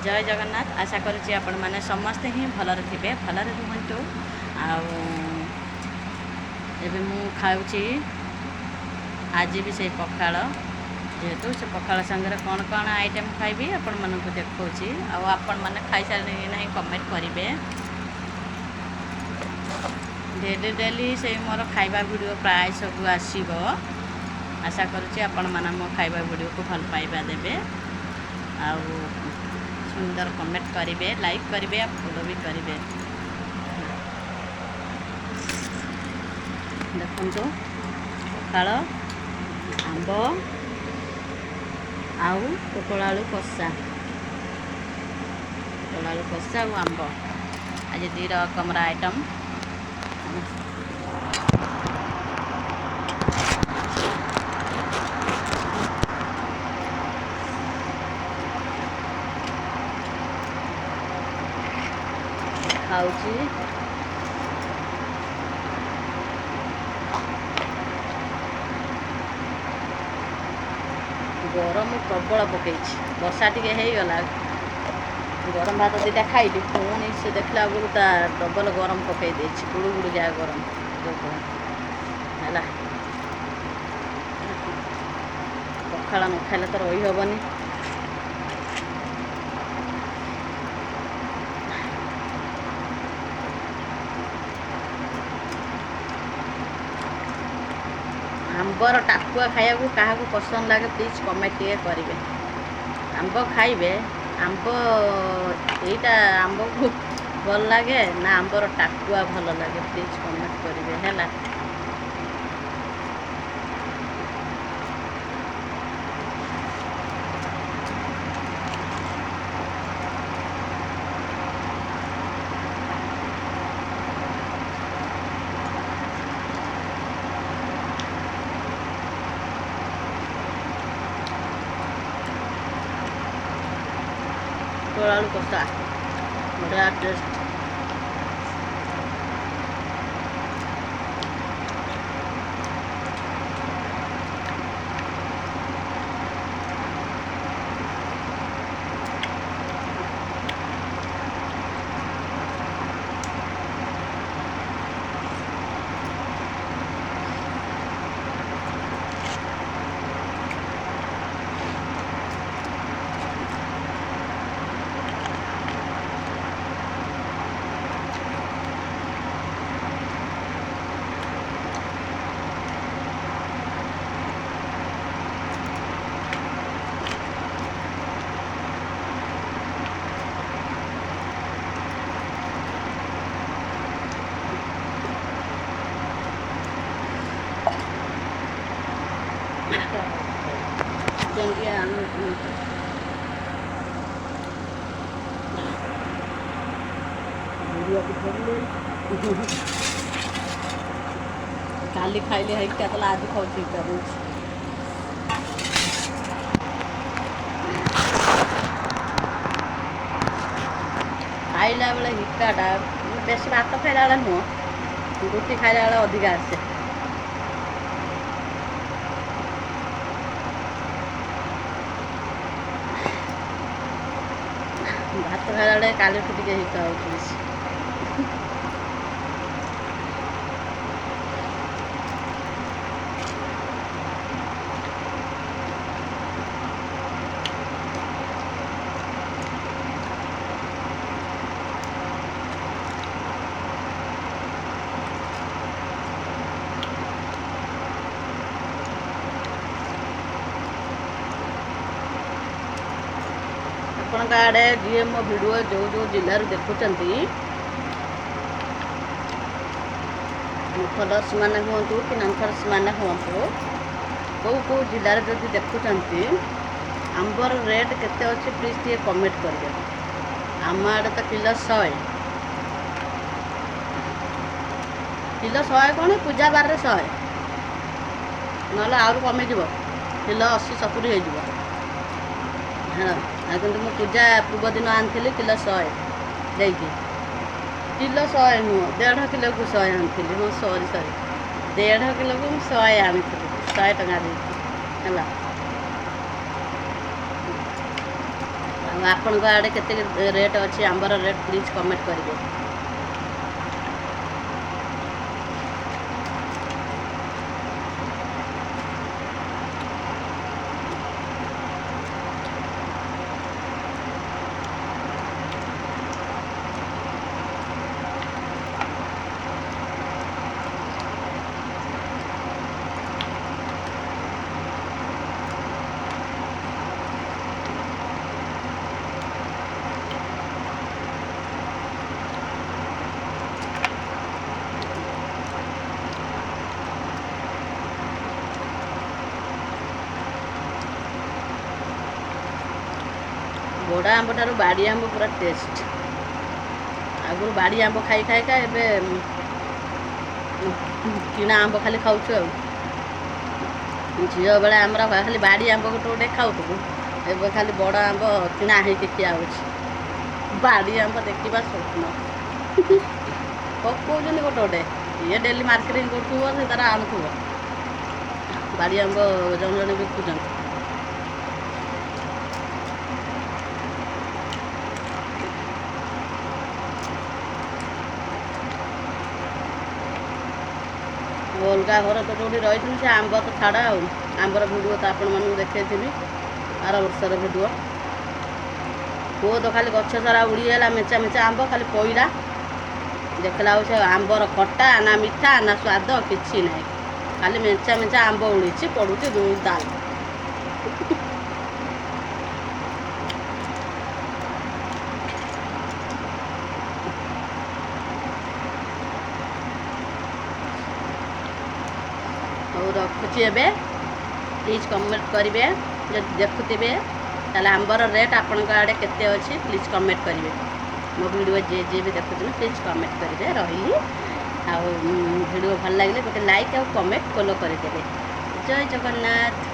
जय जगन्नाथ। आशा करुच्ची आपण मैंने समस्ते ही भलरे थे भलरे रुहतु। आबे मु खाऊची आज भी से पखाड़ जेहेतु से पखाड़ संगे कौन कौन आइटम खाइबी आपण मानक देखौची आपण मैंने खाई सारे ना कमेंट करेंगे। डेली डेली से मोर खाइबा वीडियो प्राय सब आसब। आशा करुच्ची आपण मैंने मो खाइबा वीडियो को भल पाइबा देबे आ सुंदर कमेंट करेंगे, लाइक करेंगे, फॉलो भी करेंगे। देखो पखाड़ आंब आउ पोटल आलू कषा और आंब आज दी रकम आइटम। खाऊची गरम प्रबल पकई बर्षा टी गला गरम भात दीटा खाइली पुणी से देखला बेलू डबल गरम पकई गुड़ गुड़ जाए गरम है। पखाड़ न खाइले तो रही हेनी। आंबर टाकुआ खाया क्या पसंद लगे प्लीज कमेंट करेंगे। आंब खाइबे आंब यहीटा आंब को भल लगे ना आंबर टाकुआ भल लगे प्लीज कमेंट करेंगे है। आलू कषा बढ़िया टेस्ट। काली खाइले है क्या तो आज खाऊ खाइला बेले हिक्काटा बेस भात खाइला बेला नुह रुटी खाइला बेला अधिका आसे। भात खाइला बेले काली टी हिक्का हो आपण आड़े जी मो भिडियो जो जो जिलूर देखुं मुखदर्शी मैंने हूँ कि नंखदर्शी मैंने हूँ कौ कौ जिलार जो देखुं आंबर रेट केते अच्छे प्लीज टे कमेंट करेंगे। आम आड़े तो किलो 100 कौन पूजा बार 100 ना आउ कमिज किलो 80-70 हो हाँ। कि पूजा पूर्व दिन आनी किलो 100 देखिए किलो 100 नुह 1.5 किलो को 100 आनी हाँ सॉरी 1.5 किलो को 100 आनी 100 टका है। ଆପଣଙ୍କ ଆଡ଼େ କେତେ ରେଟ୍ ଅଛି ଆମ୍ବର ରେଟ୍ ପ୍ଲିଜ୍ କମେଣ୍ଟ କରିବେ। ବଡ଼ ଆମ୍ବଠାରୁ ବାଡ଼ି ଆମ୍ବ ପୁରା ଟେଷ୍ଟ। ଆଗରୁ ବାଡ଼ି ଆମ୍ବ ଖାଇ ଖାଇକା ଏବେ କିଣା ଆମ୍ବ ଖାଲି ଖାଉଛୁ ଆଉ। ଝିଅ ବେଳେ ଆମର ଖାଲି ବାଡ଼ି ଆମ୍ବ ଗୋଟେ ଗୋଟେ ଖାଉଥିଲୁ, ଏବେ ଖାଲି ବଡ଼ ଆମ୍ବ କିଣା ହେଇକି ଖିଆ ହେଉଛି। ବାଡ଼ି ଆମ୍ବ ଦେଖିବା ସ୍ୱପ୍ନ। ପକଉଛନ୍ତି ଗୋଟେ ଗୋଟେ, ଇଏ ଡେଲି ମାର୍କେଟିଂ କରୁଥିବ, ସେ ତାର ଆଣୁଥିବ। ବାଡ଼ି ଆମ୍ବ ଜଣେ ଜଣେ ବିକୁଛନ୍ତି। ଅଲଗା ଘର ତ ଯେଉଁଠି ରହିଥିଲି ସେ ଆମ୍ବ ତ ଛାଡ଼ ଆଉ। ଆମ୍ବର ଭିଡ଼ିଓ ତ ଆପଣମାନଙ୍କୁ ଦେଖେଇଥିଲି ଆର ବର୍ଷର ଭିଡ଼ିଓ। ପୁଅ ତ ଖାଲି ଗଛ ସାରା ଉଡ଼ିଗଲା, ମେଞ୍ଚା ମେଞ୍ଚା ଆମ୍ବ ଖାଲି ପଇଲା। ଦେଖିଲା ଆଉ ସେ ଆମ୍ବର ଖଟା ନା ମିଠା ନା ସ୍ୱାଦ କିଛି ନାହିଁ, ଖାଲି ମେଞ୍ଚା ମେଞ୍ଚା ଆମ୍ବ ଉଡ଼ିଛି ପଡ଼ୁଛି ଦାଲ। ହଉ ରଖୁଛି ଏବେ, ପ୍ଲିଜ୍ କମେଣ୍ଟ କରିବେ। ଯଦି ଦେଖୁଥିବେ ତାହେଲେ ଆମ୍ବର ରେଟ୍ ଆପଣଙ୍କ ଆଡ଼େ କେତେ ଅଛି ପ୍ଲିଜ୍ କମେଣ୍ଟ କରିବେ। ମୋ ଭିଡ଼ିଓ ଯିଏ ବି ଦେଖୁଛନ୍ତି ପ୍ଲିଜ୍ କମେଣ୍ଟ କରିବେ। ରହିଲି ଆଉ ଭିଡ଼ିଓ ଭଲ ଲାଗିଲେ ଗୋଟେ ଲାଇକ୍ ଆଉ କମେଣ୍ଟ ଫଲୋ କରିଦେବେ। ଜୟ ଜଗନ୍ନାଥ।